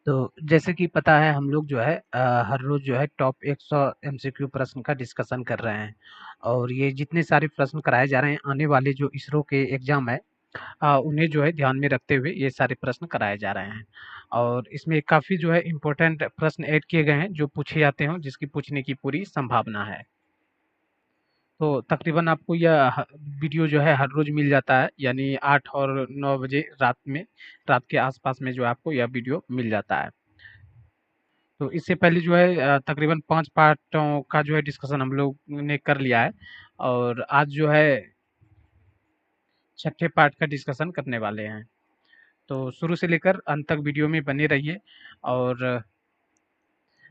तो जैसे कि पता है हम लोग जो है हर रोज़ जो है टॉप 100 एमसीक्यू प्रश्न का डिस्कशन कर रहे हैं और ये जितने सारे प्रश्न कराए जा रहे हैं आने वाले जो इसरो के एग्ज़ाम है उन्हें जो है ध्यान में रखते हुए ये सारे प्रश्न कराए जा रहे हैं और इसमें काफ़ी जो है इम्पोर्टेंट प्रश्न ऐड किए गए हैं जो पूछे जाते हों जिसकी पूछने की पूरी संभावना है। तो तकरीबन आपको यह वीडियो जो है हर रोज़ मिल जाता है यानी 8 और 9 बजे रात के आसपास में जो है आपको यह वीडियो मिल जाता है। तो इससे पहले जो है तकरीबन 5 पार्टों का जो है डिस्कशन हम लोग ने कर लिया है और आज जो है छठे पार्ट का डिस्कशन करने वाले हैं। तो शुरू से लेकर अंत तक वीडियो में बने रहिए और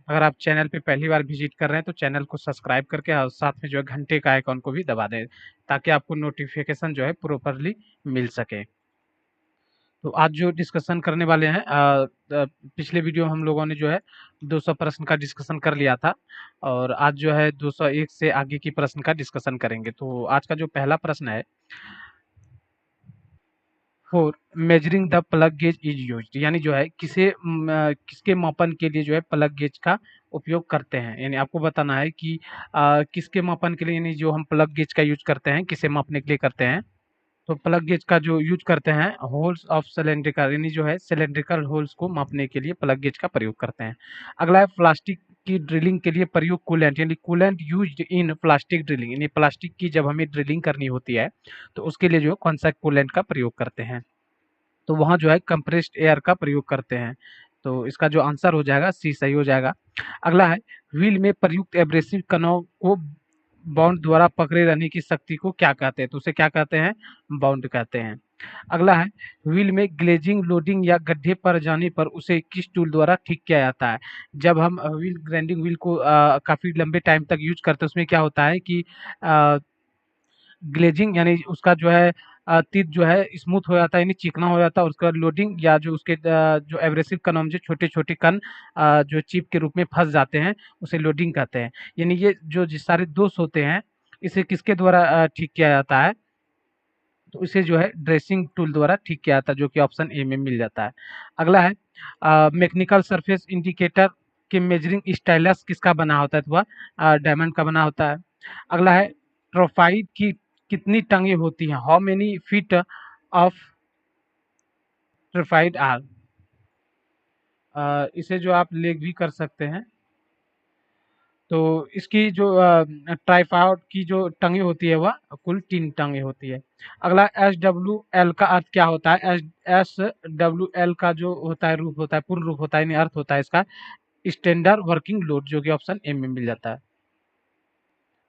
अगर आप चैनल पे पहली बार विजिट कर रहे हैं तो चैनल को सब्सक्राइब करके और साथ में जो है घंटे का आइकॉन को भी दबा दें ताकि आपको नोटिफिकेशन जो है प्रॉपरली मिल सके। तो आज जो डिस्कशन करने वाले हैं पिछले वीडियो हम लोगों ने जो है 200 प्रश्न का डिस्कशन कर लिया था और आज जो है 201 से आगे की प्रश्न का डिस्कशन करेंगे। तो आज का जो पहला प्रश्न है for measuring the plug gauge is used यानी जो है किसके मापन के लिए जो है प्लग गेज का उपयोग करते हैं यानी आपको बताना है कि किसके मापन के लिए यानी जो हम प्लग गेज का यूज करते हैं किसे मापने के लिए करते हैं। तो प्लग गेज का जो यूज करते हैं होल्स ऑफ सिलेंड्रिकल यानी जो है सिलेंड्रिकल होल्स को मापने के लिए प्लग गेज का प्रयोग करते हैं। अगला है प्लास्टिक की ड्रिलिंग के लिए प्रयोग कूलेंट यानी coolant used in plastic drilling यानी प्लास्टिक की जब हमें ड्रिलिंग करनी होती है तो उसके लिए जो है कौन सा कूलेंट का प्रयोग करते हैं। तो वहाँ जो है कंप्रेस्ड एयर का प्रयोग करते हैं। तो इसका जो आंसर हो जाएगा सी सही हो जाएगा। अगला है व्हील में प्रयुक्त एब्रेसिव कनौ को बाउंड द्वारा पकड़े रहने की शक्ति को क्या कहते हैं तो उसे क्या कहते हैं बाउंड कहते हैं। अगला है व्हील में ग्लेजिंग लोडिंग या गड्ढे पर जाने पर उसे किस टूल द्वारा ठीक किया जाता है। जब हम व्हील ग्राइंडिंग व्हील को काफ़ी लंबे टाइम तक यूज करते हैं उसमें क्या होता है कि ग्लेजिंग यानी उसका जो है टीथ जो है स्मूथ हो जाता है यानी चिकना हो जाता है और उसका लोडिंग या जो उसके जो एब्रेसिव कण जो छोटे-छोटे कण जो चिप के रूप में फँस जाते हैं, उसे लोडिंग कहते हैं। यानी ये जो सारे दोष होते हैं, इसे किसके द्वारा ठीक किया जाता है? तो इसे जो है ड्रेसिंग टूल द्वारा ठीक किया जाता है, जो कि ऑप्शन ए में मिल जाता है। अगला है मैकेनिकल सरफेस इंडिकेटर के मेजरिंग स्टाइलस किसका बना होता है? तो वह डायमंड का बना होता है। अगला है ट्रोफाइड की कितनी टंगे होती हैं? How many feet of tripod are? इसे जो आप लेग भी कर सकते हैं। तो इसकी जो ट्राइपॉड की जो टंगे होती है वह कुल 3 टंगे होती है। अगला एसडब्ल्यूएल का अर्थ क्या होता है? एसडब्ल्यूएल का जो होता है रूप होता है, पूर्ण रूप होता है यानी अर्थ होता है इसका स्टैंडर्ड वर्किंग लोड, जो कि ऑप्शन ए में मिल जाता है।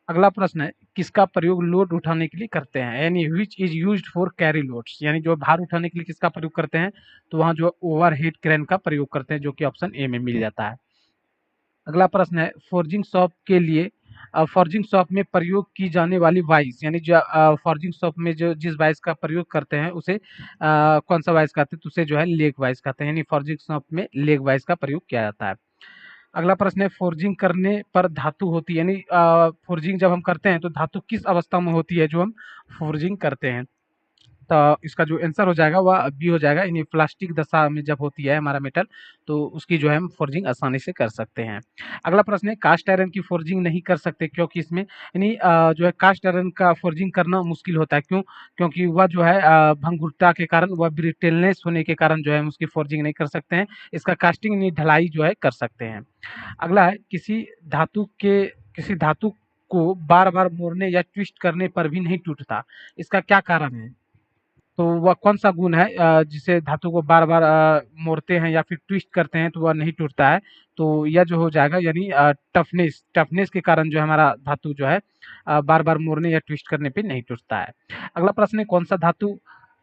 अगला प्रश्न है किसका प्रयोग लोड उठाने के लिए करते हैं? यानी which is used for carry loads यानी जो भार उठाने के लिए किसका प्रयोग करते हैं? तो वहाँ जो ओवरहेड क्रेन का प्रयोग करते हैं, जो कि ऑप्शन ए में मिल जाता है। अगला प्रश्न है फॉर्जिंग शॉप में प्रयोग की जाने वाली वाइस यानी जो फॉर्जिंग शॉप में जो जिस वाइस का प्रयोग करते हैं उसे कौन सा वाइस कहते हैं? तो उसे जो है लेग वाइस कहते हैं यानी फॉर्जिंग शॉप में लेग वाइस का प्रयोग किया जाता है। अगला प्रश्न है फोर्जिंग करने पर धातु होती है यानी फोर्जिंग जब हम करते हैं तो धातु किस अवस्था में होती है जो हम फोर्जिंग करते हैं? तो इसका जो आंसर हो जाएगा वह बी हो जाएगा यानी प्लास्टिक दशा में जब होती है हमारा मेटल तो उसकी जो है हम फोर्जिंग आसानी से कर सकते हैं। अगला प्रश्न है कास्ट आयरन की फोर्जिंग नहीं कर सकते क्योंकि इसमें यानी जो है कास्ट आयरन का फोर्जिंग करना मुश्किल होता है। क्यों? क्योंकि वह जो है भंगुरता के कारण वह ब्रिटलनेस होने के कारण जो है हम उसकी फोर्जिंग नहीं कर सकते हैं। इसका कास्टिंग यानी ढलाई जो है कर सकते हैं। अगला है किसी धातु को बार-बार मोड़ने या ट्विस्ट करने पर भी नहीं टूटता। इसका क्या कारण है? तो वह कौन-सा गुण है जिसे धातु को बार-बार मोड़ते हैं या फिर ट्विस्ट करते हैं तो वह नहीं टूटता है? तो यह जो हो जाएगा यानी टफनेस के कारण जो है हमारा धातु जो है बार-बार मोड़ने या ट्विस्ट करने पे नहीं टूटता है। अगला प्रश्न है कौन-सा धातु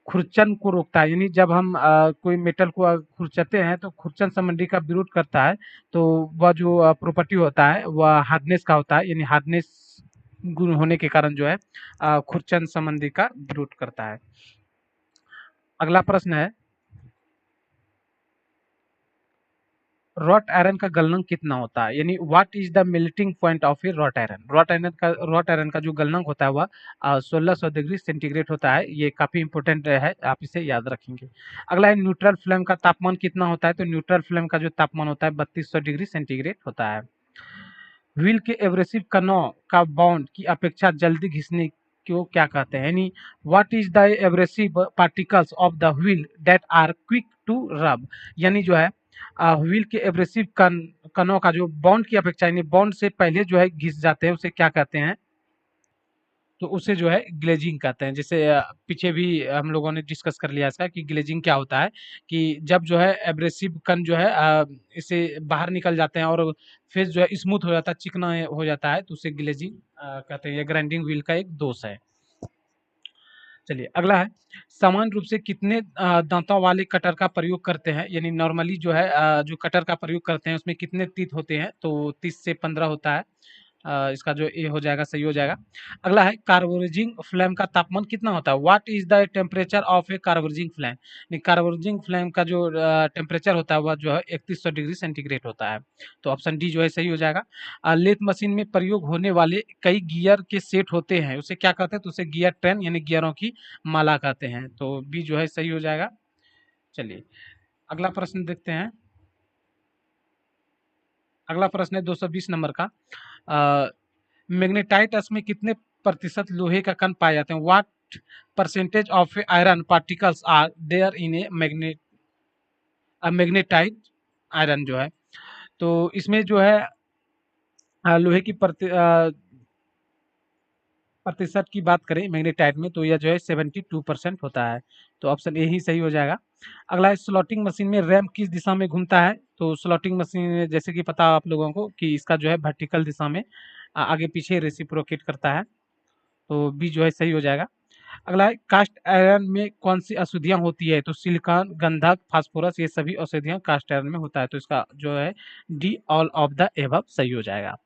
खुरचन को रोकता है? यानी जब हम कोई मेटल को खुरचते हैं तो खुरचन संबंधी का विरोध करता है, तो वह जो प्रॉपर्टी होता है वह हार्डनेस का होता है यानी हार्डनेस गुण होने के कारण जो है खुरचन संबंधी का विरोध करता है। अगला प्रश्न है रॉट आयरन का गलनांक कितना होता है, यानी what is the melting point of A wrought iron. Wrought iron का जो गलनांक होता है वह 1600 डिग्री सेंटीग्रेड होता है। ये काफी इंपॉर्टेंट है, आप इसे याद रखेंगे। अगला है न्यूट्रल फ्लेम का तापमान कितना होता है, तो न्यूट्रल फ्लेम का जो तापमान होता है 3200 डिग्री सेंटीग्रेड होता है। व्हील के एब्रेसिव कनों का बाउंड की अपेक्षा जल्दी घिसने को क्या कहते हैं, यानी what is the abrasive particles of the wheel that are quick to rub, यानी जो है व्हील के एब्रेसिव कनों का जो बॉन्ड की अपेक्षा यानी बॉन्ड से पहले जो है घिस जाते हैं उसे क्या कहते हैं, तो उसे जो है ग्लेजिंग कहते हैं। जैसे पीछे भी हम लोगों ने डिस्कस कर लिया इसका कि ग्लेजिंग क्या होता है, कि जब जो है एब्रेसिव कण जो है इसे बाहर निकल जाते हैं और फेस जो है स्मूथ हो जाता है, चिकना हो जाता है, तो उसे ग्लेजिंग कहते हैं। ये ग्राइंडिंग व्हील का एक दोष है। चलिए अगला है, समान रूप से कितने दांतों वाले कटर का प्रयोग करते हैं, यानी नॉर्मली जो है जो कटर का प्रयोग करते हैं उसमें कितने तीत होते हैं, तो 30 से 15 होता है। इसका जो ए हो जाएगा सही हो जाएगा। अगला है, कार्बोरेजिंग फ्लेम का तापमान कितना होता है, what is the temperature of a carburising flame. Carburising flame का जो टेम्परेचर होता है वह जो है 3100 डिग्री सेंटीग्रेड होता है। तो ऑप्शन डी जो है सही हो जाएगा। लेथ मशीन में प्रयोग होने वाले कई गियर के सेट होते हैं, उसे क्या कहते हैं, तो उसे गियर ट्रेन यानी गियरों की माला कहते हैं। तो बी जो है सही हो जाएगा। चलिए अगला प्रश्न देखते हैं। अगला प्रश्न है 220 नंबर का। मैग्नेटाइटस में कितने प्रतिशत लोहे का कण पाए जाते हैं, what percentage of iron particles are there in a magnetite iron जो है, तो इसमें जो है लोहे की प्रतिशत की बात करें मैग्नेटाइट में, तो यह जो है 72% होता है। तो ऑप्शन ए ही सही हो जाएगा। अगला है, स्लॉटिंग मशीन में रैम किस दिशा में घूमता है, तो स्लॉटिंग मशीन जैसे कि पता आप लोगों को कि इसका जो है वर्टिकल दिशा में आगे पीछे रेसिप्रोकेट करता है। तो बी जो है सही हो जाएगा। अगला है, कास्ट आयरन में कौन सी अशुद्धियां होती है, तो सिलिकॉन, गंधक, फास्फोरस, ये सभी औषधियां कास्ट आयरन में होता है। तो इसका जो है D all of the above सही हो जाएगा।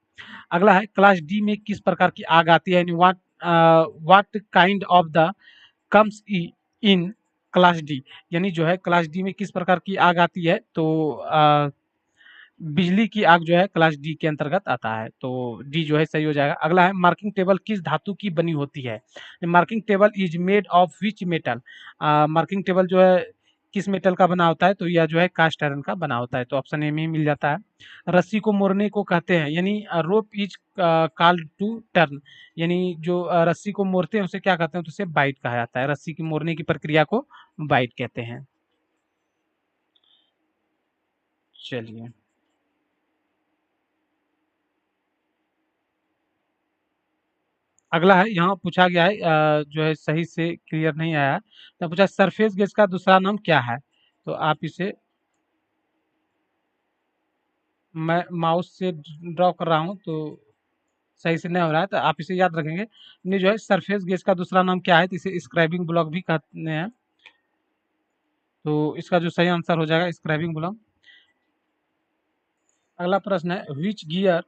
अगला है, क्लास डी में किस प्रकार की आग आती है, what kind of the comes in class D, यानी जो है क्लास डी में किस प्रकार की आग आती है, तो बिजली की आग जो है क्लास डी के अंतर्गत आता है। तो डी जो है सही हो जाएगा। अगला है, मार्किंग टेबल किस धातु की बनी होती है, marking table is made of which metal. Marking table जो है किस मेटल का बना होता है, तो यह जो है कास्ट आयरन का बना होता है। तो ऑप्शन ए में ही मिल जाता है। रस्सी को मोड़ने को कहते हैं, यानी rope is called to turn, यानी जो रस्सी को मोड़ते हैं उसे क्या कहते हैं, तो उसे बाइट कहा जाता है। रस्सी की मोड़ने की प्रक्रिया को बाइट कहते हैं। चलिए अगला है, यहाँ पूछा गया है जो है सही से क्लियर नहीं आया है। तो पूछा, सरफेस गैस का दूसरा नाम क्या है, तो आप इसे, मैं माउस से ड्रॉ कर रहा हूँ तो सही से नहीं हो रहा है, तो आप इसे याद रखेंगे। नहीं जो है सरफेस गैस का दूसरा नाम क्या है, तो इसे स्क्राइबिंग ब्लॉक भी कहते हैं। तो इसका जो सही आंसर हो जाएगा स्क्राइबिंग ब्लॉक। अगला प्रश्न है, which gear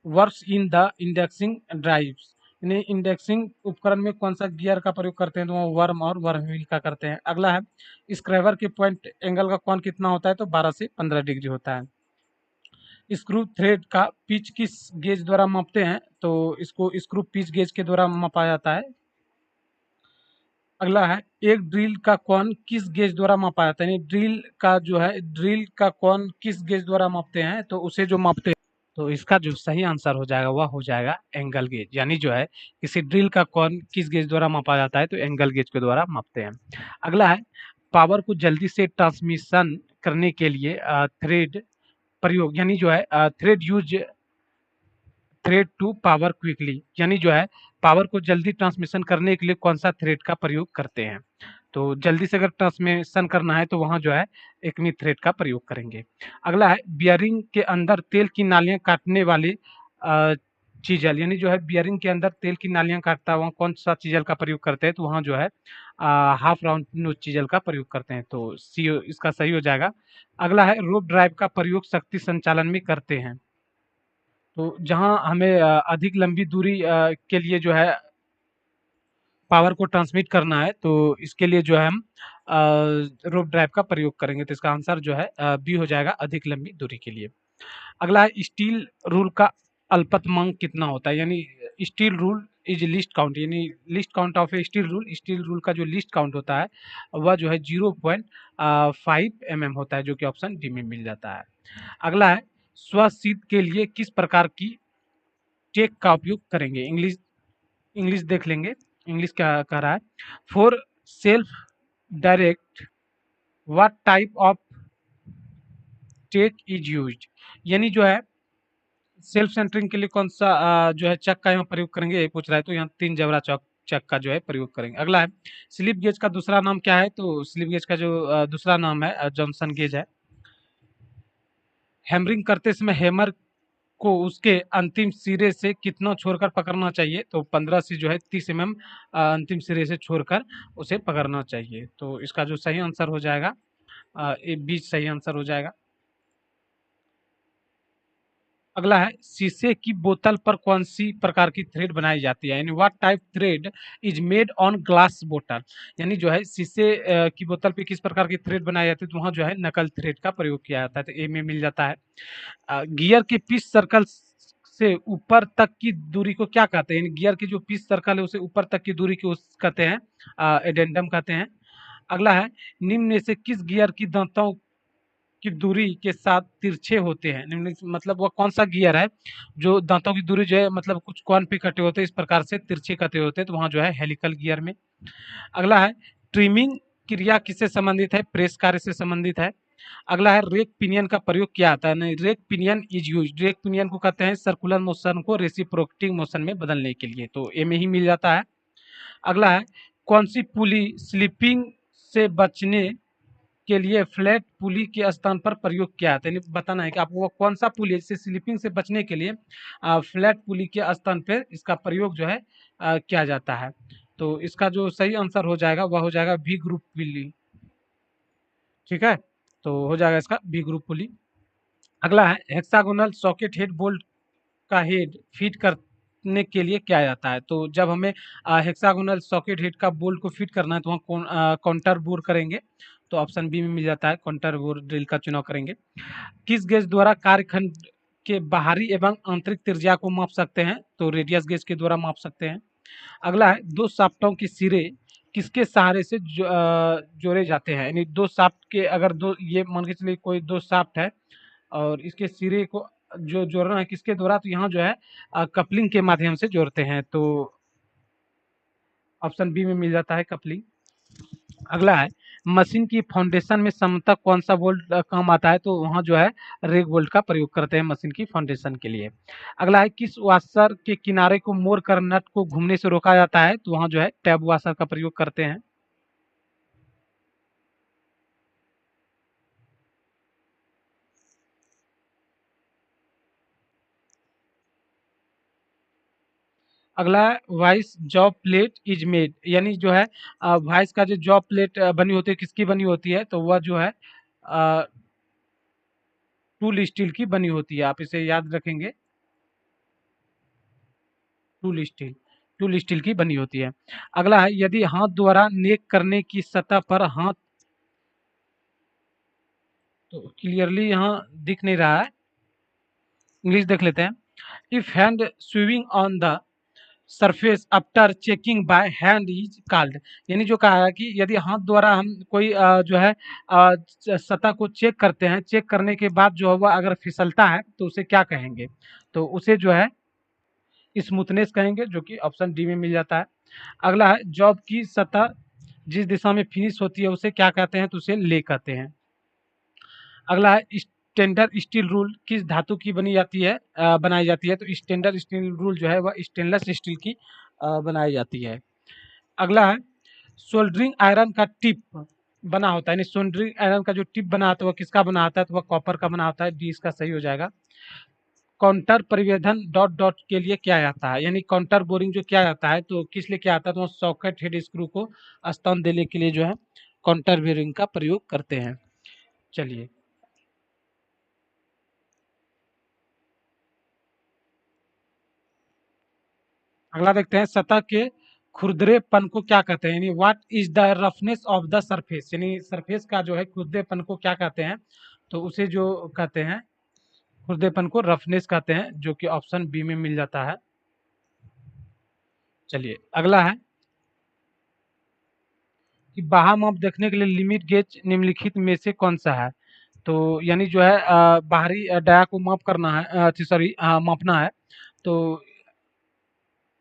works in the indexing drives, यानी इंडेक्सिंग उपकरण में कौन सा गियर का प्रयोग करते हैं, तो वो वर्म और वर्म व्हील का करते हैं। अगला है, स्क्रेवर के पॉइंट एंगल का कोण कितना होता है, तो 12 से 15 डिग्री होता है। स्क्रू थ्रेड का पिच किस गेज द्वारा मापते हैं, तो इसको स्क्रू पिच गेज के द्वारा मापा जाता है। अगला है, एक ड्रिल का कोण किस गेज द्वारा मापा जाता है, यानी ड्रिल का कोण किस गेज द्वारा मापते हैं, तो उसे जो मापते हैं, तो इसका जो सही आंसर हो जाएगा वह हो जाएगा एंगल गेज, यानी जो है किसी ड्रिल का कोण किस गेज द्वारा मापा जाता है, तो एंगल गेज के द्वारा मापते हैं। अगला है, पावर को जल्दी से ट्रांसमिशन करने के लिए थ्रेड प्रयोग, यानी जो है थ्रेड टू पावर क्विकली, यानी जो है पावर को जल्दी ट्रांसमिशन करने के लिए कौन सा थ्रेड का प्रयोग करते हैं, तो जल्दी से अगर ट्रांसमिशन करना है तो वहां जो है एकमी थ्रेड का प्रयोग करेंगे। अगला है, बियरिंग के अंदर तेल की नालियां काटने वाले चीजल, यानी जो है बियरिंग के अंदर तेल की नालियां काटता है वहाँ कौन सा चीजल का प्रयोग करते हैं, तो वहाँ जो है हाफ राउंड नोज चीजल का प्रयोग करते हैं। तो सी इसका सही हो जाएगा। अगला है, रोप ड्राइव का प्रयोग शक्ति संचालन में करते हैं, तो जहाँ हमें अधिक लंबी दूरी के लिए जो है पावर को ट्रांसमिट करना है, तो इसके लिए जो है हम रोप ड्राइव का प्रयोग करेंगे। तो इसका आंसर जो है बी हो जाएगा, अधिक लंबी दूरी के लिए। अगला है स्टील रूल का अल्पतमांक कितना होता है, यानी steel rule is least count, यानी least count of a steel rule, steel rule का जो लिस्ट काउंट होता है वह जो है 0.5 mm होता है, जो कि ऑप्शन डी में मिल जाता है। अगला है स्वशीत के लिए किस प्रकार की टेक का उपयोग करेंगे। इंग्लिश इंग्लिश देख लेंगे, इंग्लिश क्या कह रहा है। For self direct what type of tech is used, यानी जो है सेल्फ सेंटरिंग के लिए कौन सा जो है चक का यहाँ प्रयोग करेंगे, ये पूछ रहा है। तो यहाँ 3 जबरा चौक चक का जो है प्रयोग करेंगे। अगला है स्लिप गेज का दूसरा नाम क्या है, तो स्लिप गेज का जो दूसरा नाम है जॉनसन गेज है। हैमरिंग करते समय हैमर को उसके अंतिम सिरे से कितना छोड़कर पकड़ना चाहिए, तो 15 से जो है 30 mm अंतिम सिरे से छोड़कर उसे पकड़ना चाहिए। तो इसका जो सही आंसर हो जाएगा ये बीच सही आंसर हो जाएगा। अगला है शीशे की बोतल पर कौन सी प्रकार की थ्रेड बनाई जाती है, यानी what type thread is made on glass बोतल, यानी जो है शीशे की बोतल पे किस प्रकार की थ्रेड बनाई जाती है, तो वहाँ जो है नकल थ्रेड का प्रयोग किया जाता है। तो ए में मिल जाता है। गियर के पिच सर्कल से ऊपर तक की दूरी को क्या कहते हैं, यानी गियर की जो पिच सर्कल है उसे ऊपर तक की दूरी को कहते हैं एडेंडम कहते हैं। अगला है निम्न में से किस गियर की दांतों की दूरी के साथ तिरछे होते हैं, निम्न मतलब वह कौन सा गियर है जो दांतों की दूरी जो है मतलब कुछ कोण पे कटे होते हैं, इस प्रकार से तिरछे कटे होते हैं, तो वहां जो है हेलिकल गियर में। अगला है ट्रिमिंग क्रिया किससे संबंधित है, प्रेस कार्य से संबंधित है। अगला है रेक पिनियन का प्रयोग क्या आता है, नहीं rack pinion is use, rack pinion को कहते हैं सर्कुलर मोशन को रेसिप्रोकेटिंग मोशन में बदलने के लिए, तो ए में ही मिल जाता है। अगला है कौन सी पुली स्लिपिंग से बचने के लिए फ्लैट पुली के स्थान पर प्रयोग किया जाता है, यानी बताना है कि आपको वो कौन सा पुली है जिससे स्लिपिंग से बचने के लिए फ्लैट पुली के स्थान पर इसका प्रयोग जो है किया जाता है। तो इसका जो सही आंसर हो जाएगा वह हो जाएगा बी ग्रुप पुली। ठीक है, तो हो जाएगा इसका बी ग्रुप पुली। अगला है हेक्सागोनल सॉकेट हेड बोल्ट का हेड फिट करने के लिए क्या जाता है, तो जब हमें हेक्सागोनल सॉकेट हेड का बोल्ट को फिट करना है तो वहाँ काउंटर बोर करेंगे, तो ऑप्शन बी में मिल जाता है, काउंटर बोर ड्रिल का चुनाव करेंगे। किस गेज द्वारा कार्यखंड के बाहरी एवं आंतरिक त्रिज्या को माप सकते हैं, तो रेडियस गेज के द्वारा माप सकते हैं। अगला है दो शाफ्टों के सिरे किसके सहारे से जोड़े जाते हैं, यानी दो शाफ्ट के अगर दो ये मान के चलिए कोई दो शाफ्ट है और इसके सिरे को जो जोड़ना है किसके द्वारा, तो यहाँ जो है कपलिंग के माध्यम से जोड़ते हैं, तो ऑप्शन बी में मिल जाता है कपलिंग। अगला है मशीन की फाउंडेशन में समतक कौन सा बोल्ट काम आता है, तो वहाँ जो है रेग बोल्ट का प्रयोग करते हैं मशीन की फाउंडेशन के लिए। अगला है किस वाशर के किनारे को मोड़ कर नट को घूमने से रोका जाता है, तो वहाँ जो है टैब वाशर का प्रयोग करते हैं। अगला है vice job plate is made, यानी जो है वाइस का जो जॉब प्लेट बनी होती है किसकी बनी होती है, तो वह जो है टूल स्टील की बनी होती है, आप इसे याद रखेंगे, टूल स्टील टूल स्टील की बनी होती है। अगला है यदि हाथ द्वारा नेक करने की सतह पर हाथ, तो क्लियरली यहाँ दिख नहीं रहा है, इंग्लिश देख लेते हैं। If hand swivelling on the surface after checking by hand is called, यानी जो कहा है कि यदि हाथ द्वारा हम कोई जो है सतह को चेक करते हैं, चेक करने के बाद जो है वह अगर फिसलता है तो उसे क्या कहेंगे, तो उसे जो है स्मूथनेस कहेंगे, जो कि ऑप्शन डी में मिल जाता है। अगला है जॉब की सतह जिस दिशा में फिनिश होती है उसे क्या कहते हैं, तो उसे ले कहते हैं। अगला है स्टैंडर्ड स्टील रूल किस धातु की बनी जाती है बनाई जाती है, तो स्टैंडर्ड स्टील रूल जो है वह स्टेनलेस स्टील की बनाई जाती है। अगला है सोल्डरिंग आयरन का टिप बना होता है, यानी सोल्डरिंग आयरन का जो टिप बना होता है वह किसका बना होता है, तो वह कॉपर का बना होता है, डी इसका सही हो जाएगा। काउंटर परिवेधन डॉट डॉट के लिए क्या जाता है, यानी काउंटर बोरिंग जो किया जाता है तो किस लिए किया जाता है, तो सॉकेट हेड स्क्रू को स्थान देने के लिए जो है काउंटर बोरिंग का प्रयोग करते हैं। चलिए अगला देखते हैं सतह के खुरदरेपन को क्या कहते हैं, यानी what is the roughness of the surface, यानी सरफेस का जो है खुरदरेपन को क्या कहते हैं, तो उसे जो कहते हैं खुरदरेपन को रफनेस कहते हैं, जो कि ऑप्शन बी में मिल जाता है। चलिए अगला है कि बाहा माप देखने के लिए लिमिट गेज निम्नलिखित में से कौन सा है। तो यानी जो है बाहरी डाया को माप करना है, सॉरी मापना है, तो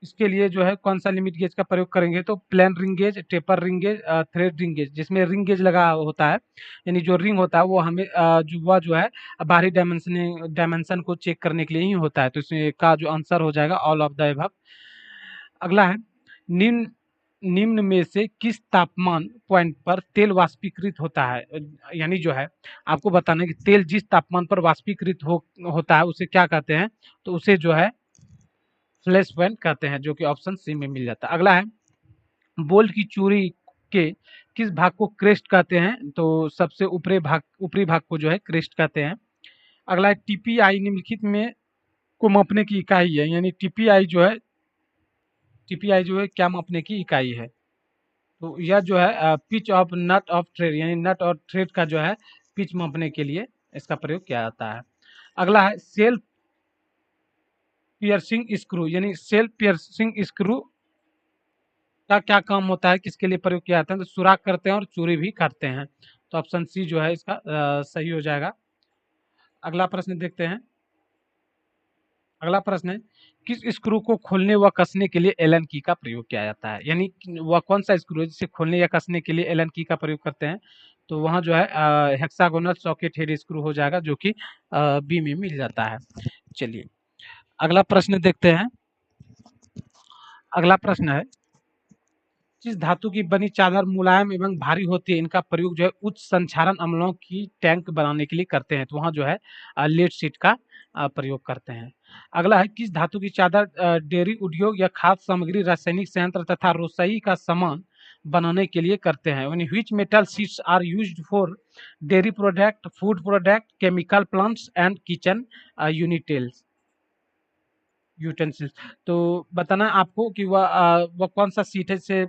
इसके लिए जो है कौन सा लिमिट गेज का प्रयोग करेंगे, तो plain ring gauge, taper ring gauge, thread ring gauge, जिसमें रिंग गेज लगा होता है, यानी जो रिंग होता है वो हमें जो वह जो है बाहरी डायमेंशन को चेक करने के लिए ही होता है, तो इसमें का जो आंसर हो जाएगा ऑल ऑफ द अबव। अगला है निम्न निम्न में से किस तापमान पॉइंट पर तेल वाष्पीकृत होता है, यानी जो है आपको बताना है कि तेल जिस तापमान पर वाष्पीकृत होता है उसे क्या कहते हैं, तो उसे जो है फ्लैश पॉइंट कहते हैं, जो कि ऑप्शन सी में मिल जाता है। अगला है बोल्ट की चूड़ी के किस भाग को क्रेस्ट कहते हैं, तो सबसे ऊपरी भाग को जो है क्रेस्ट कहते हैं। अगला है टीपीआई निम्नलिखित में को मापने की इकाई है, यानी टीपीआई जो है क्या मापने की इकाई है, तो यह जो है pitch of nut of thread, यानी नट और थ्रेड का जो है पिच मापने के लिए इसका प्रयोग किया जाता है। अगला है सेल्फ पियर्सिंग स्क्रू, यानी सेल्फ पियर्सिंग स्क्रू का क्या काम होता है, किसके लिए प्रयोग किया जाता है, तो सुराख करते हैं और चूरी भी करते हैं, तो ऑप्शन सी जो है इसका सही हो जाएगा। अगला प्रश्न देखते हैं। अगला प्रश्न है किस स्क्रू को खोलने व कसने के लिए एलन की का प्रयोग किया जाता है, यानी वह कौन सा स्क्रू है जिसे खोलने या कसने के लिए एलन की का प्रयोग करते हैं, तो वहाँ जो है हेक्सागोनल सॉकेट हेड स्क्रू हो जाएगा, जो कि बी में मिल जाता है। चलिए अगला प्रश्न देखते हैं। अगला प्रश्न है जिस धातु की बनी चादर मुलायम एवं भारी होती है, इनका प्रयोग जो है उच्च संक्षारण अम्लों की टैंक बनाने के लिए करते हैं, तो वहाँ जो है लेड शीट का प्रयोग करते हैं। अगला है किस धातु की चादर डेयरी उद्योग या खाद्य सामग्री, रासायनिक संयंत्र तथा रोसई का सामान बनाने के लिए करते हैं, यानी which metal sheets are used for dairy product, food product, chemical plants and kitchen utensils utensils, तो बताना है आपको कि वह कौन सा सीट है जिसे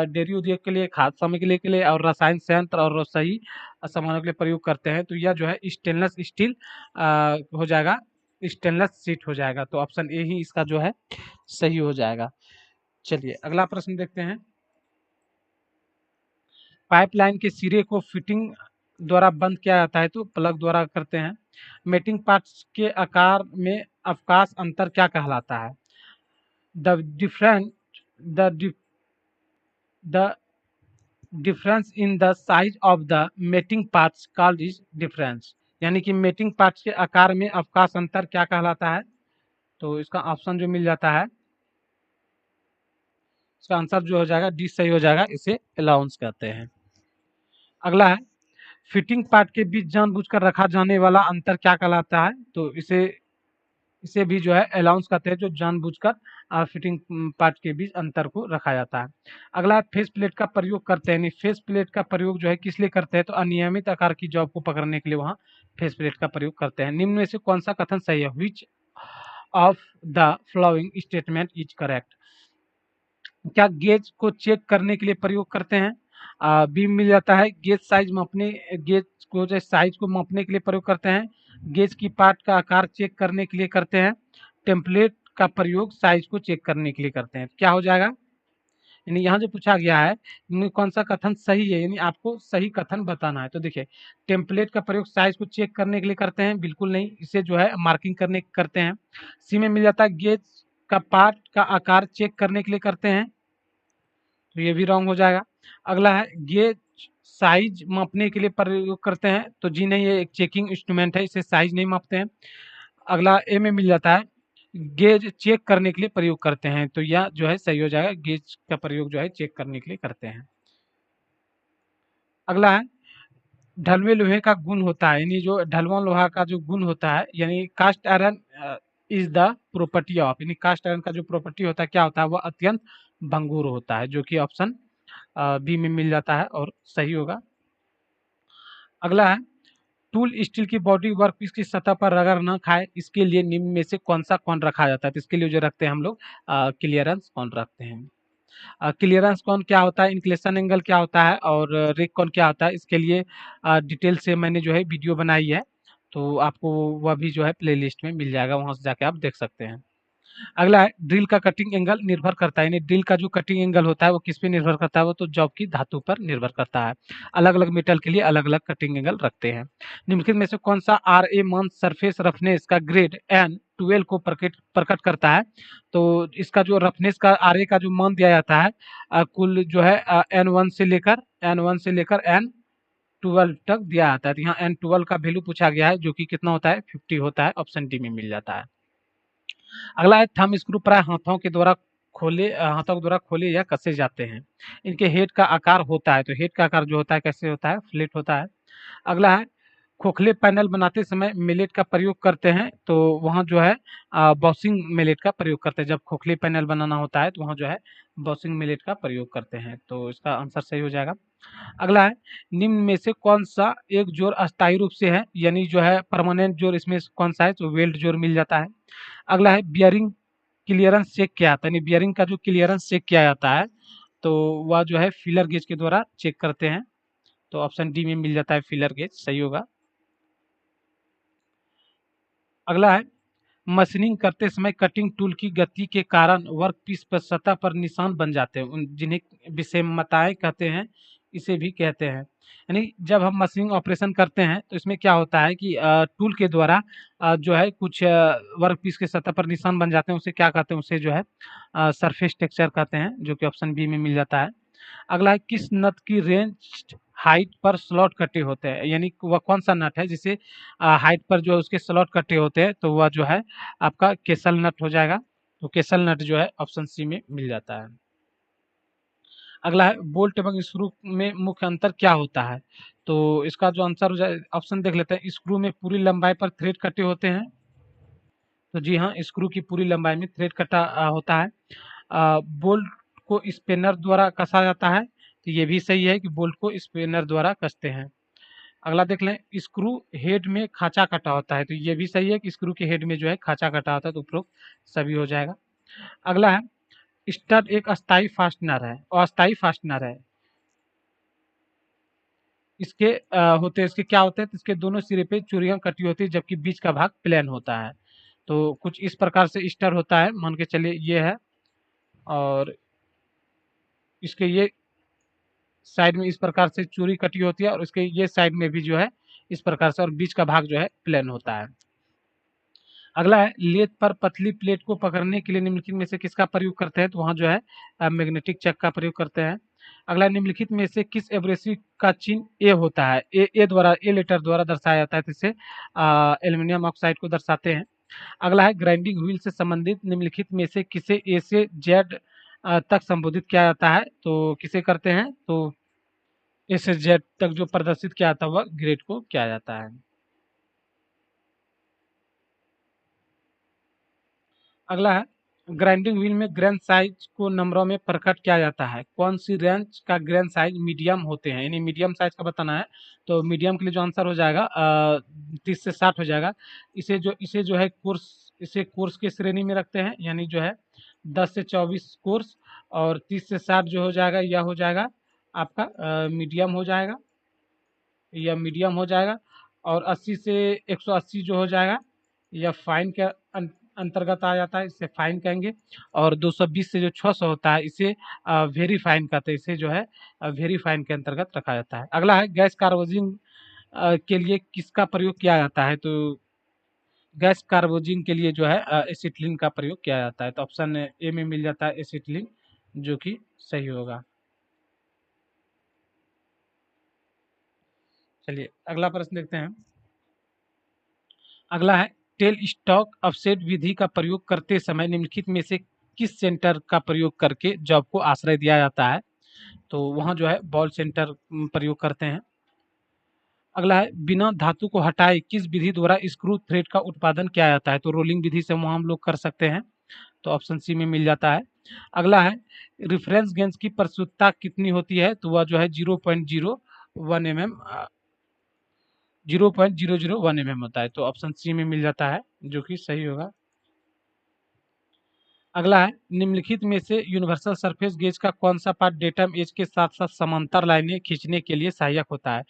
डेयरी उद्योग के लिए, खाद्य सामग्री के लिए और रसायन संयंत्र और रसोई सामानों के लिए प्रयोग करते हैं, तो यह जो है स्टेनलेस स्टील हो जाएगा, स्टेनलेस सीट हो जाएगा, तो ऑप्शन ए ही इसका जो है सही हो जाएगा। चलिए अगला प्रश्न देखते हैं। पाइपलाइन के सिरे को फिटिंग द्वारा बंद किया जाता है, तो प्लग द्वारा करते हैं। मेटिंग पार्ट्स के आकार में अवकाश अंतर क्या कहलाता है, the different the the difference in the size of the mating parts called is difference, यानी कि मेटिंग पार्ट्स के आकार में अवकाश अंतर क्या कहलाता है, तो इसका ऑप्शन जो मिल जाता है, इसका आंसर जो हो जाएगा डी सही हो जाएगा, इसे अलाउंस कहते हैं। अगला है फिटिंग पार्ट के बीच जानबूझकर रखा जाने वाला अंतर क्या कहलाता है, तो इसे इसे भी जो है अलाउंस कहते हैं, जो जानबूझकर फिटिंग पार्ट के बीच अंतर को रखा जाता है। अगला फेस प्लेट का प्रयोग करते हैं, फेस प्लेट का प्रयोग जो है किस लिए करते हैं, तो अनियमित आकार की जॉब को पकड़ने के लिए वहाँ फेस प्लेट का प्रयोग करते हैं। निम्न में से कौन सा कथन सही है, which of the following statement is correct, क्या गेज को चेक करने के लिए प्रयोग करते हैं, बी मिल जाता है गेज को जो साइज को मापने के लिए प्रयोग करते हैं, गेज की पार्ट का आकार चेक करने के लिए करते हैं, टेम्पलेट का प्रयोग साइज को चेक करने के लिए करते हैं, क्या हो जाएगा, यानी यहाँ जो पूछा गया है इनमें कौन सा कथन सही है, यानी आपको सही कथन बताना है, तो देखिए टेम्पलेट का प्रयोग साइज को चेक करने के लिए करते हैं, बिल्कुल नहीं, इसे जो है मार्किंग करने करते हैं। सी में मिल जाता है गेज का पार्ट का आकार चेक करने के लिए करते हैं, तो ये भी रॉन्ग हो जाएगा। अगला है गेज साइज मापने के लिए प्रयोग करते हैं, तो जी नहीं, ये एक चेकिंग इंस्ट्रूमेंट है, इसे साइज नहीं मापते हैं। अगला ए में मिल जाता है गेज चेक करने के लिए प्रयोग करते हैं, तो यह जो है सही हो जाएगा, गेज का प्रयोग जो है चेक करने के लिए करते हैं। अगला है ढलवे लोहे का गुण होता है, यानी जो ढलवा लोहा का जो गुण होता है, यानी cast iron is the property of, यानी कास्ट आयरन का जो प्रॉपर्टी होता है क्या होता है, वह अत्यंत भंगुर होता है, जो कि ऑप्शन बी में मिल जाता है और सही होगा। अगला है टूल स्टील की बॉडी वर्कपीस की सतह पर रगड़ न खाए, इसके लिए निम्न में से कौन सा कौन रखा जाता है, तो इसके लिए जो रखते हैं हम लोग क्लियरेंस कौन रखते हैं। क्लियरेंस कौन क्या होता है, इंक्लेशन एंगल क्या होता है और रेक कौन क्या होता है, इसके लिए डिटेल से मैंने जो है वीडियो बनाई है। तो आपको वह भी जो है प्लेलिस्ट में मिल जाएगा, वहाँ से जाके आप देख सकते हैं। अगला है ड्रिल का कटिंग एंगल निर्भर करता है, यानी ड्रिल का जो कटिंग एंगल होता है वो किस पे निर्भर करता है, वो तो जॉब की धातु पर निर्भर करता है। अलग अलग मेटल के लिए अलग अलग कटिंग एंगल रखते हैं। निम्नलिखित में से कौन सा आर ए मान सरफेस रफनेस का ग्रेड एन 12 को प्रकट प्रकट करता है। तो इसका जो रफनेस का आर ए का जो मान दिया जाता है, कुल जो है एन वन से लेकर एन 12 तक दिया जाता है। तो यहाँ एन 12 का वैल्यू पूछा गया है, जो कि कितना होता है 50 होता है, ऑप्शन डी में मिल जाता है। अगला है थंब स्क्रू प्राय हाथों के द्वारा खोले या कसे जाते हैं। इनके हेड का आकार होता है, तो हेड का आकार जो होता है कैसे होता है, फ्लैट होता है। अगला है खोखले पैनल बनाते समय मिलेट का प्रयोग करते हैं, तो वहाँ जो है बॉसिंग मिलेट का प्रयोग करते हैं। जब खोखले पैनल बनाना होता है तो वहाँ जो है बॉसिंग मिलेट का प्रयोग करते हैं, तो इसका आंसर सही हो जाएगा। अगला है निम्न में से कौन सा एक जोड़ अस्थायी रूप से है, यानी जो है परमानेंट जोड़ इसमें कौन सा है, तो वेल्ड जोड़ मिल जाता है। अगला है बियरिंग क्लियरेंस चेक किया जाता है, यानी बियरिंग का जो क्लियरेंस चेक किया जाता है तो वह जो है फीलर गेज के द्वारा चेक करते हैं, तो ऑप्शन डी में मिल जाता है, फीलर गेज सही होगा। अगला है मशीनिंग करते समय कटिंग टूल की गति के कारण वर्कपीस पर सतह पर निशान बन जाते हैं, जिन्हें विषमताएं कहते हैं, इसे भी कहते हैं। यानी जब हम मशीनिंग ऑपरेशन करते हैं तो इसमें क्या होता है कि टूल के द्वारा जो है कुछ वर्कपीस के सतह पर निशान बन जाते हैं, उसे क्या कहते हैं, उसे जो है सरफेस टेक्सचर कहते हैं, जो कि ऑप्शन बी में मिल जाता है। अगला है किस नट की रेंज हाइट पर स्लॉट कटे होते हैं, यानी वह कौन सा नट है जिसे हाइट पर जो उसके स्लॉट कटे होते हैं, तो वह जो है आपका केसल नट हो जाएगा। तो केसल नट जो है ऑप्शन सी में मिल जाता है। अगला है बोल्ट एवं स्क्रू में मुख्य अंतर क्या होता है, तो इसका जो आंसर हो जाए ऑप्शन देख लेते हैं। स्क्रू में पूरी लंबाई पर थ्रेड कटे होते हैं, तो जी हाँ, स्क्रू की पूरी लंबाई में थ्रेड कटा होता है। बोल्ट को स्पेनर द्वारा कसा जाता है, तो ये भी सही है कि बोल्ट को स्पेनर द्वारा कसते हैं। अगला देख लें स्क्रू हेड में खांचा कटा होता है, तो ये भी सही है कि स्क्रू के हेड में जो है खांचा कटा होता है, तो उपरोक्त सभी हो जाएगा। अगला है स्टड एक अस्थाई फास्टनर है, अस्थाई फास्टनर है। इसके होते हैं, इसके क्या होते हैं, तो इसके दोनों सिरे पे चूड़ियां कटी होती है, जबकि बीच का भाग प्लेन होता है। तो कुछ इस प्रकार से स्टर होता है, मान के चलिए ये है, और इसके ये साइड में इस प्रकार से चूड़ी कटी होती है, और इसके ये साइड में भी जो है इस प्रकार से, और बीच का भाग जो है प्लेन होता है। अगला है लेथ पर पतली प्लेट को पकड़ने के लिए निम्नलिखित में से किसका प्रयोग करते हैं, तो वहाँ जो है मैग्नेटिक चक का प्रयोग करते हैं। अगला निम्नलिखित में से किस एब्रेसिव का चिन्ह ए होता है, ए लेटर द्वारा दर्शाया जाता है, जिससे एल्यूमिनियम ऑक्साइड को दर्शाते हैं। अगला है ग्राइंडिंग व्हील से संबंधित निम्नलिखित में से किसे ए से जेड तक संबोधित किया जाता है, तो किसे करते हैं, तो ए से जेड तक जो प्रदर्शित किया जाता है वह ग्रेड को किया जाता है। अगला है ग्राइंडिंग व्हील में ग्रेन साइज को नंबरों में प्रकट किया जाता है, कौन सी रेंज का ग्रेन साइज मीडियम होते हैं, यानी मीडियम साइज का बताना है। तो मीडियम के लिए जो आंसर हो जाएगा 30 से 60 हो जाएगा। इसे जो है कोर्स की श्रेणी में रखते हैं, यानी जो है 10 से 24 कोर्स, और 30 से 60 जो हो जाएगा यह हो जाएगा आपका मीडियम हो जाएगा, या मीडियम हो जाएगा। और 80 से 180 जो हो जाएगा यह फाइन के अंतर्गत आ जाता है, इसे फाइन कहेंगे। और 220 से जो 600 होता है इसे वेरी फाइन कहते हैं, इसे जो है वेरी फाइन के अंतर्गत रखा जाता है। अगला है गैस कार्बोजिन के लिए किसका प्रयोग किया जाता है, तो गैस कार्बोजिन के लिए जो है एसिटिलीन का प्रयोग किया जाता है, तो ऑप्शन ए में मिल जाता है एसिटिलीन, जो कि सही होगा। चलिए अगला प्रश्न देखते हैं। अगला है टेल स्टॉक ऑफसेट विधि का प्रयोग करते समय निम्नलिखित में से किस सेंटर का प्रयोग करके जॉब को आश्रय दिया जाता है, तो वहाँ जो है बॉल सेंटर प्रयोग करते हैं। अगला है बिना धातु को हटाए किस विधि द्वारा स्क्रू थ्रेड का उत्पादन किया जाता है, तो रोलिंग विधि से वहाँ हम लोग कर सकते हैं, तो ऑप्शन सी में मिल जाता है। अगला है रिफरेंस गेंज की प्रस्तुतता कितनी होती है, तो वह जो है 0.01 mm 0.001 mm होता है, तो ऑप्शन सी में मिल जाता है, जो कि सही होगा। अगला है, निम्नलिखित में से यूनिवर्सल सरफेस गेज का कौन सा पार्ट डेटम एज के साथ साथ समांतर लाइनें खींचने के लिए सहायक होता है?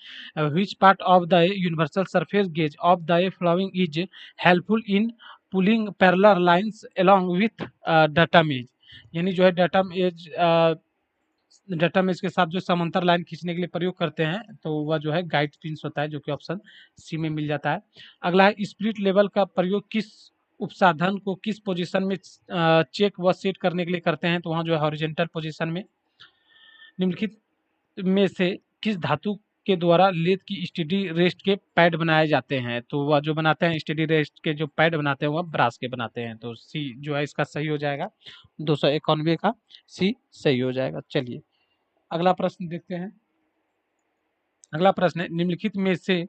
Which part of the universal surface gauge of the flowing is helpful in pulling parallel lines along with datum edge? यानी जो है डेटम एज के साथ जो समांतर लाइन खींचने के लिए प्रयोग करते हैं तो वह जो है गाइड पिंस होता है, जो कि ऑप्शन सी में मिल जाता है। अगला है, स्पिरिट लेवल का प्रयोग किस उपसाधन को किस पोजीशन में चेक व सेट करने के लिए करते हैं? तो वहाँ जो है हॉरिजेंटल पोजीशन में। निम्नलिखित में से किस धातु के द्वारा लेथ की स्टेडी रेस्ट के पैड बनाए जाते हैं? तो वह जो बनाते हैं स्टेडी रेस्ट के जो पैड बनाते हैं वह ब्रास के बनाते हैं। तो सी जो है इसका सही हो जाएगा, 291 का सी सही हो जाएगा। चलिए अगला प्रश्न देखते हैं। अगला प्रश्न है, निम्नलिखित में से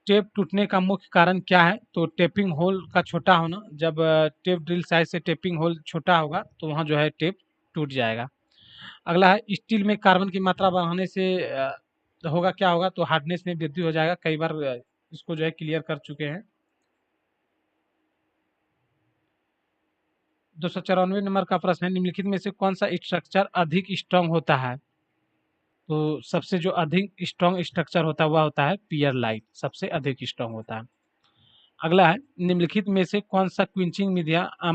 टेप टूटने का मुख्य कारण क्या है? तो टेपिंग होल का छोटा होना। जब टेप ड्रिल साइज से टेपिंग होल छोटा होगा तो वहाँ जो है टेप टूट जाएगा। अगला है, स्टील में कार्बन की मात्रा बढ़ाने से होगा क्या होगा? तो हार्डनेस में वृद्धि हो जाएगा। कई बार इसको जो है क्लियर कर चुके हैं। 294 नंबर का प्रश्न है, निम्नलिखित में से कौन सा स्ट्रक्चर अधिक स्ट्रांग होता है? तो सबसे जो अधिक स्ट्रांग स्ट्रक्चर होता है वह होता है पियर लाइट, सबसे अधिक स्ट्रांग होता है। अगला है, निम्नलिखित में से कौन सा क्विंचिंग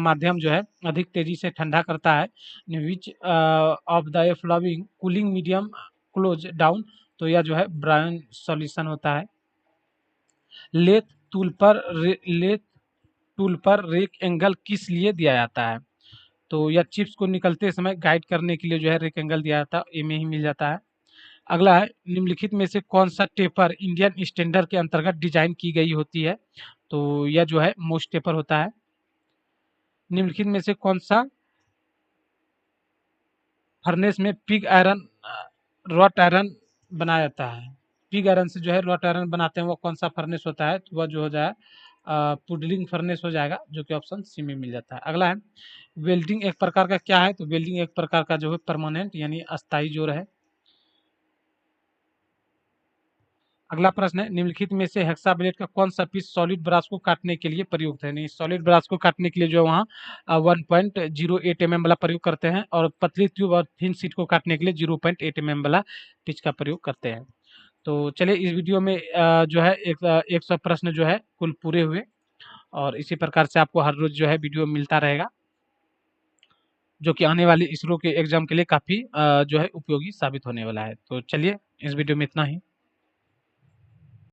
माध्यम जो है अधिक तेजी से ठंडा करता है? Which of the flowing cooling medium close down? तो यह जो है ब्रायन सॉल्यूशन होता है। लेथ लेथ टूल पर रेक एंगल किस लिए दिया जाता है? तो यह चिप्स को निकलते समय गाइड करने के लिए जो है रेक एंगल दिया जाता है, ए में ही मिल जाता है। अगला है, निम्नलिखित में से कौन सा टेपर इंडियन स्टैंडर्ड के अंतर्गत डिजाइन की गई होती है? तो यह जो है मोस्ट टेपर होता है। निम्नलिखित में से कौन सा फर्नेस में पिग आयरन रॉट आयरन बनाया जाता है? पिग आयरन से जो है रॉट आयरन बनाते हैं, वो कौन सा फर्नेस होता है? तो वह जो हो जाए पुडलिंग फर्नेस हो जाएगा, जो कि ऑप्शन सी में मिल जाता है। अगला है, वेल्डिंग एक प्रकार का क्या है? तो वेल्डिंग एक प्रकार का जो है परमानेंट यानी अस्थायी जोड़ है। अगला प्रश्न है, निम्नलिखित में से हेक्सा ब्लेड का कौन सा पीस सॉलिड ब्रास को काटने के लिए प्रयुक्त है? नहीं, सॉलिड ब्रास को काटने के लिए जो वहाँ 1.08 mm वाला प्रयोग करते हैं, और पतली ट्यूब और थिन सीट को काटने के लिए 0.8 mm वाला पिच का प्रयोग करते हैं। तो चलिए इस वीडियो में जो है 100 प्रश्न जो है कुल पूरे हुए, और इसी प्रकार से आपको हर रोज जो है वीडियो मिलता रहेगा, जो कि आने वाली इसरो के एग्जाम के लिए काफ़ी जो है उपयोगी साबित होने वाला है। तो चलिए इस वीडियो में इतना ही।